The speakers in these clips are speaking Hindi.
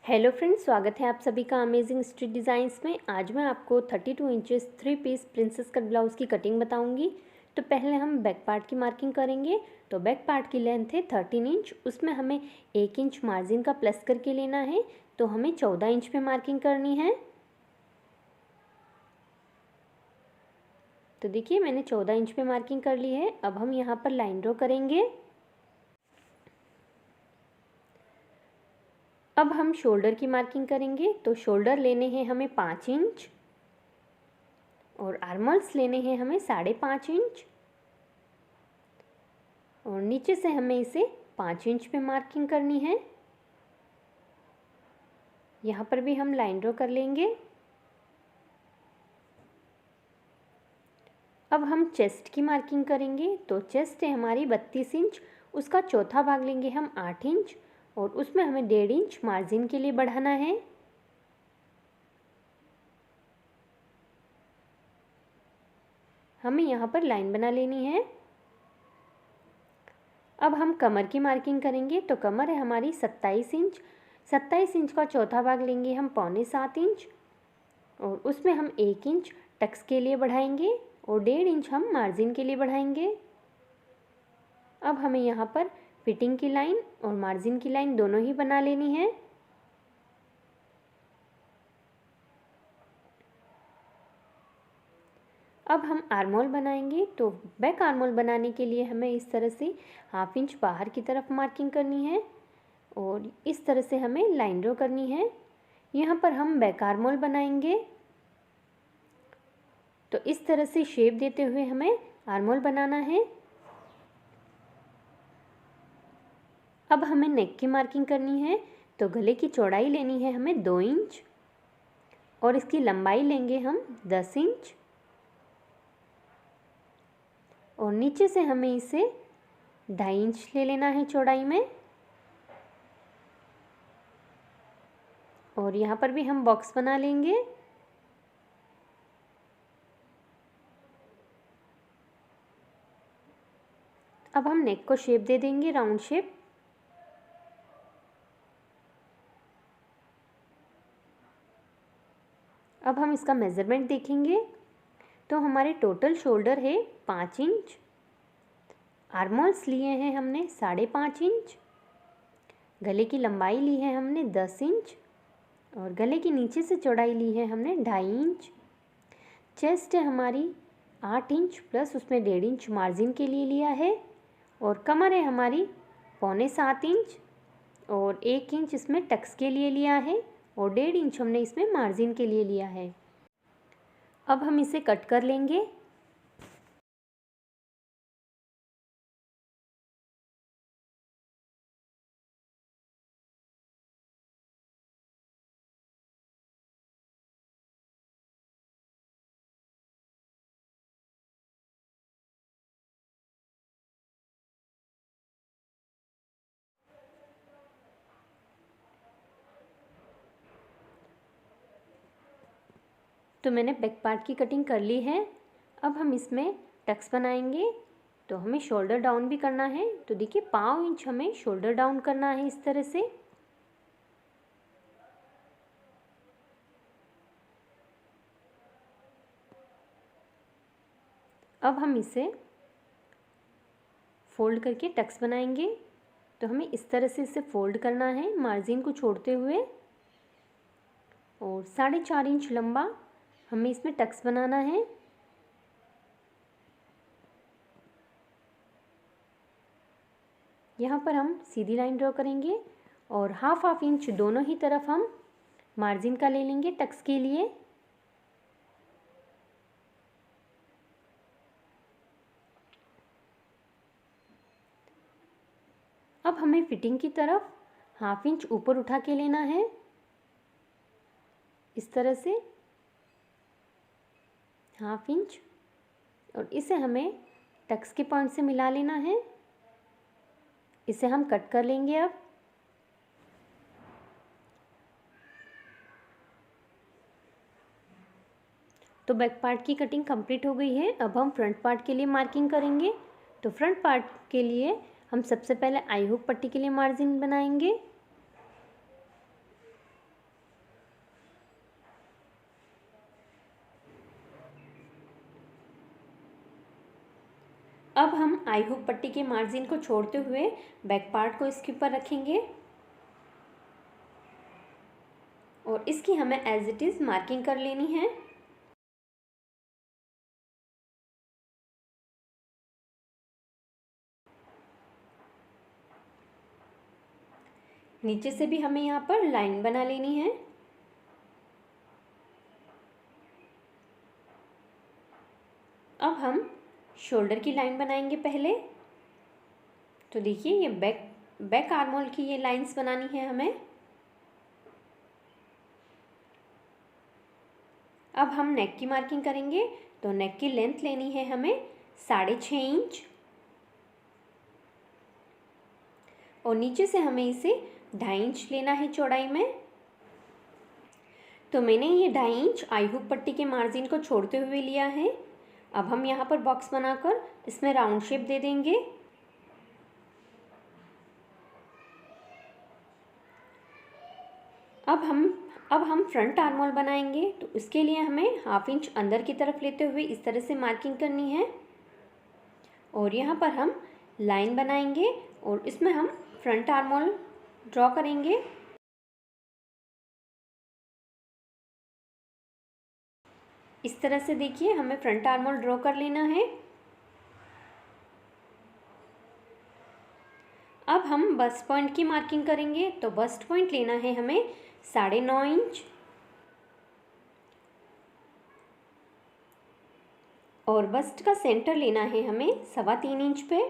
हेलो फ्रेंड्स, स्वागत है आप सभी का अमेजिंग स्ट्रीट डिज़ाइंस में। आज मैं आपको 32 inches 3 piece princess cut blouse की कटिंग बताऊंगी। तो पहले हम बैक पार्ट की मार्किंग करेंगे। तो बैक पार्ट की लेंथ है 13 इंच, उसमें हमें 1 इंच मार्जिन का प्लस करके लेना है। तो हमें 14 इंच पे मार्किंग करनी है। तो देखिए मैंने 14 इंच पे मार्किंग कर ली है। अब हम यहाँ पर लाइन ड्रॉ करेंगे। अब हम शोल्डर की मार्किंग करेंगे। तो शोल्डर लेने हैं हमें 5 इंच और आर्मल्स लेने हैं हमें 5.5 इंच और नीचे से हमें इसे 5 इंच पे मार्किंग करनी है। यहाँ पर भी हम लाइन ड्रॉ कर लेंगे। अब हम चेस्ट की मार्किंग करेंगे। तो चेस्ट है हमारी 32 इंच, उसका चौथा भाग लेंगे हम 8 इंच और उसमें हमें 1.5 इंच मार्जिन के लिए बढ़ाना है। हमें यहाँ पर लाइन बना लेनी है। अब हम कमर की मार्किंग करेंगे। तो कमर है हमारी 27 इंच, 27 इंच का चौथा भाग लेंगे हम 6.25 इंच और उसमें हम 1 इंच टक्स के लिए बढ़ाएंगे और 1.5 इंच हम मार्जिन के लिए बढ़ाएंगे। अब हमें यहाँ पर फिटिंग की लाइन और मार्जिन की लाइन दोनों ही बना लेनी है। अब हम आर्मोल बनाएंगे। तो बैक आर्मोल बनाने के लिए हमें इस तरह से 1/2 इंच बाहर की तरफ मार्किंग करनी है और इस तरह से हमें लाइन ड्रॉ करनी है। यहाँ पर हम बैक आर्मोल बनाएंगे। तो इस तरह से शेप देते हुए हमें आर्मोल बनाना है। अब हमें नेक की मार्किंग करनी है। तो गले की चौड़ाई लेनी है हमें 2 इंच और इसकी लंबाई लेंगे हम 10 इंच और नीचे से हमें इसे 2.5 इंच ले लेना है चौड़ाई में। और यहाँ पर भी हम बॉक्स बना लेंगे। अब हम नेक को शेप दे देंगे, राउंड शेप। अब हम इसका मेज़रमेंट देखेंगे। तो हमारे टोटल शोल्डर है 5 इंच, आर्मोल्स लिए हैं हमने 5.5 इंच, गले की लंबाई ली है हमने 10 इंच और गले की नीचे से चौड़ाई ली है हमने 2.5 इंच। चेस्ट है हमारी 8 इंच प्लस उसमें 1.5 इंच मार्जिन के लिए लिया है और कमर है हमारी 6.25 इंच और 1 इंच इसमें टक्स के लिए लिया है और 1.5 इंच हमने इसमें मार्जिन के लिए लिया है। अब हम इसे कट कर लेंगे। तो मैंने बैक पार्ट की कटिंग कर ली है। अब हम इसमें टक्स बनाएंगे। तो हमें शोल्डर डाउन भी करना है। तो देखिए 5 इंच हमें शोल्डर डाउन करना है इस तरह से। अब हम इसे फोल्ड करके टक्स बनाएंगे। तो हमें इस तरह से इसे फोल्ड करना है मार्जिन को छोड़ते हुए और 4.5 इंच लंबा हमें इसमें टक्स बनाना है। यहाँ पर हम सीधी लाइन ड्रॉ करेंगे और हाफ इंच दोनों ही तरफ हम मार्जिन का ले लेंगे टक्स के लिए। अब हमें फिटिंग की तरफ 1/2 इंच ऊपर उठा के लेना है इस तरह से 1/2 इंच और इसे हमें टक्स के पॉइंट से मिला लेना है। इसे हम कट कर लेंगे। अब तो बैक पार्ट की कटिंग कंप्लीट हो गई है। अब हम फ्रंट पार्ट के लिए मार्किंग करेंगे। तो फ्रंट पार्ट के लिए हम सबसे पहले आई हुक पट्टी के लिए मार्जिन बनाएंगे। अब हम आई हुक पट्टी के मार्जिन को छोड़ते हुए बैक पार्ट को इसके ऊपर रखेंगे और इसकी हमें एज इट इज़ मार्किंग कर लेनी है। नीचे से भी हमें यहाँ पर लाइन बना लेनी है। अब हम शोल्डर की लाइन बनाएंगे पहले। तो देखिए ये बैक आर्मोल की ये लाइंस बनानी है हमें। अब हम नेक की मार्किंग करेंगे। तो नेक की लेंथ लेनी है हमें 6.5 इंच और नीचे से हमें इसे 2.5 इंच लेना है चौड़ाई में। तो मैंने ये 2.5 इंच आई हुक पट्टी के मार्जिन को छोड़ते हुए लिया है। अब हम यहाँ पर बॉक्स बनाकर इसमें राउंड शेप दे देंगे। अब हम फ्रंट आर्मोल बनाएंगे। तो इसके लिए हमें 1/2 इंच अंदर की तरफ लेते हुए इस तरह से मार्किंग करनी है और यहाँ पर हम लाइन बनाएंगे और इसमें हम फ्रंट आर्मोल ड्रॉ करेंगे। इस तरह से देखिए हमें फ्रंट आर्मोल ड्रॉ कर लेना है। अब हम बस्ट पॉइंट की मार्किंग करेंगे। तो बस्ट पॉइंट लेना है हमें 9.5 इंच और बस्ट का सेंटर लेना है हमें 3.25 इंच पे।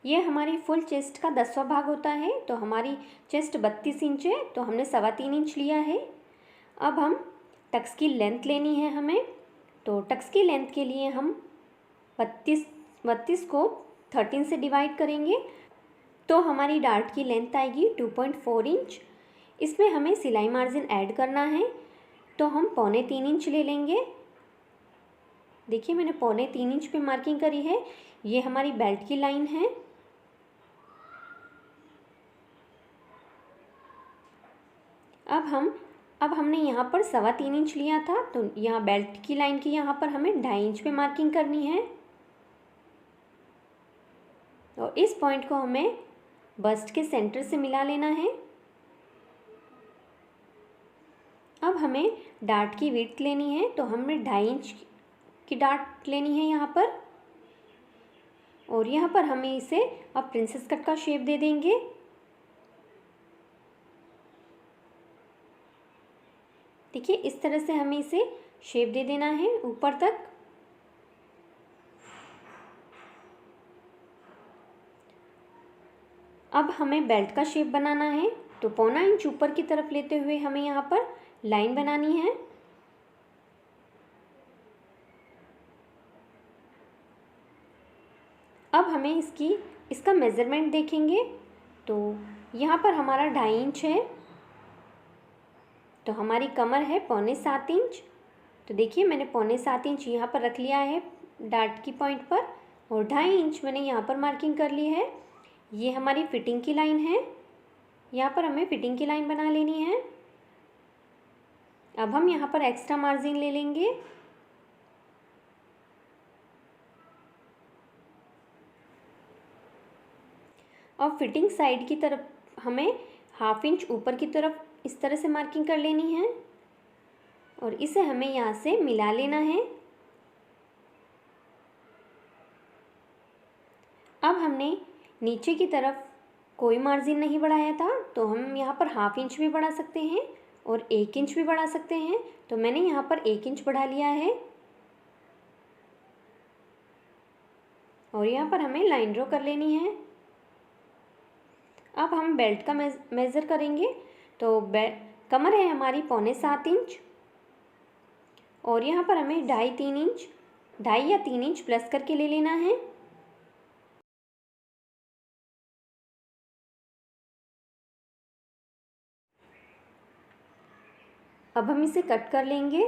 यह हमारी फुल चेस्ट का 10वां भाग होता है। तो हमारी चेस्ट 32 इंच है तो हमने 3.25 इंच लिया है। अब हम टक्स की लेंथ लेनी है हमें। तो टक्स की लेंथ के लिए हम 32 को 13 से डिवाइड करेंगे तो हमारी डार्ट की लेंथ आएगी 2.4 इंच। इसमें हमें सिलाई मार्जिन ऐड करना है तो हम 3.25 इंच ले लेंगे। देखिए मैंने 3.25 इंच पे मार्किंग करी है। ये हमारी बेल्ट की लाइन है। अब हमने यहाँ पर 3.25 इंच लिया था तो यहाँ बेल्ट की लाइन की यहाँ पर हमें 2.5 इंच पे मार्किंग करनी है और इस पॉइंट को हमें बस्ट के सेंटर से मिला लेना है। अब हमें डार्ट की विड्थ लेनी है तो हमें 2.5 इंच की डार्ट लेनी है यहाँ पर और यहाँ पर हमें इसे अब प्रिंसेस कट का शेप दे देंगे। देखिए इस तरह से हमें इसे शेप दे देना है ऊपर तक। अब हमें बेल्ट का शेप बनाना है तो 1.25 इंच ऊपर की तरफ लेते हुए हमें यहाँ पर लाइन बनानी है। अब हमें इसका मेज़रमेंट देखेंगे। तो यहाँ पर हमारा 2.5 इंच है तो हमारी कमर है 6.25 इंच। तो देखिए मैंने 6.25 इंच यहाँ पर रख लिया है डार्ट की पॉइंट पर और 2.5 इंच मैंने यहाँ पर मार्किंग कर ली है। ये हमारी फिटिंग की लाइन है। यहाँ पर हमें फिटिंग की लाइन बना लेनी है। अब हम यहाँ पर एक्स्ट्रा मार्जिन ले लेंगे। और फिटिंग साइड की तरफ हमें 1/2 इंच ऊपर की तरफ इस तरह से मार्किंग कर लेनी है और इसे हमें यहाँ से मिला लेना है। अब हमने नीचे की तरफ कोई मार्जिन नहीं बढ़ाया था तो हम यहाँ पर 1/2 इंच भी बढ़ा सकते हैं और 1 इंच भी बढ़ा सकते हैं। तो मैंने यहाँ पर 1 इंच बढ़ा लिया है और यहाँ पर हमें लाइन ड्रॉ कर लेनी है। अब हम बेल्ट का मेज़र करेंगे। तो कमर है हमारी 6.25 इंच और यहाँ पर हमें 2.5-3 इंच 2.5 या 3 इंच प्लस करके ले लेना है। अब हम इसे कट कर लेंगे।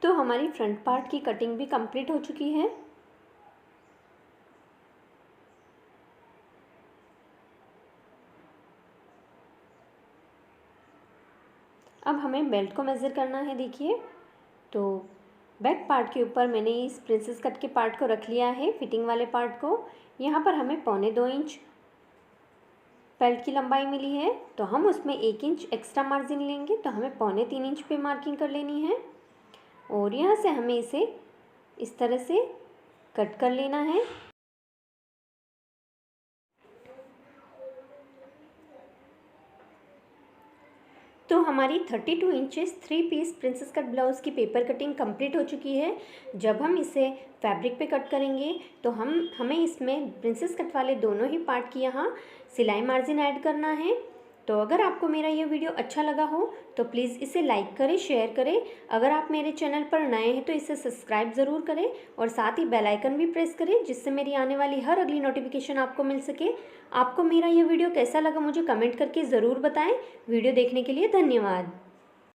तो हमारी फ्रंट पार्ट की कटिंग भी कंप्लीट हो चुकी है। अब हमें बेल्ट को मेज़र करना है। देखिए, तो बैक पार्ट के ऊपर मैंने इस प्रिंसेस कट के पार्ट को रख लिया है, फिटिंग वाले पार्ट को। यहाँ पर हमें 1.25 इंच बेल्ट की लंबाई मिली है, तो हम उसमें 1 इंच एक्स्ट्रा मार्जिन लेंगे, तो हमें 3.25 इंच पे मार्किंग कर लेनी है। और यहाँ से हमें इसे इस तरह से कट कर लेना है। तो हमारी 32 inches 3 piece princess cut blouse की पेपर कटिंग कंप्लीट हो चुकी है। जब हम इसे फैब्रिक पे कट करेंगे तो हमें इसमें प्रिंसेस कट वाले दोनों ही पार्ट की यहाँ सिलाई मार्जिन ऐड करना है। तो अगर आपको मेरा ये वीडियो अच्छा लगा हो तो प्लीज़ इसे लाइक करें, शेयर करें। अगर आप मेरे चैनल पर नए हैं तो इसे सब्सक्राइब ज़रूर करें और साथ ही बेल आइकन भी प्रेस करें, जिससे मेरी आने वाली हर अगली नोटिफिकेशन आपको मिल सके। आपको मेरा ये वीडियो कैसा लगा मुझे कमेंट करके ज़रूर बताएं। वीडियो देखने के लिए धन्यवाद।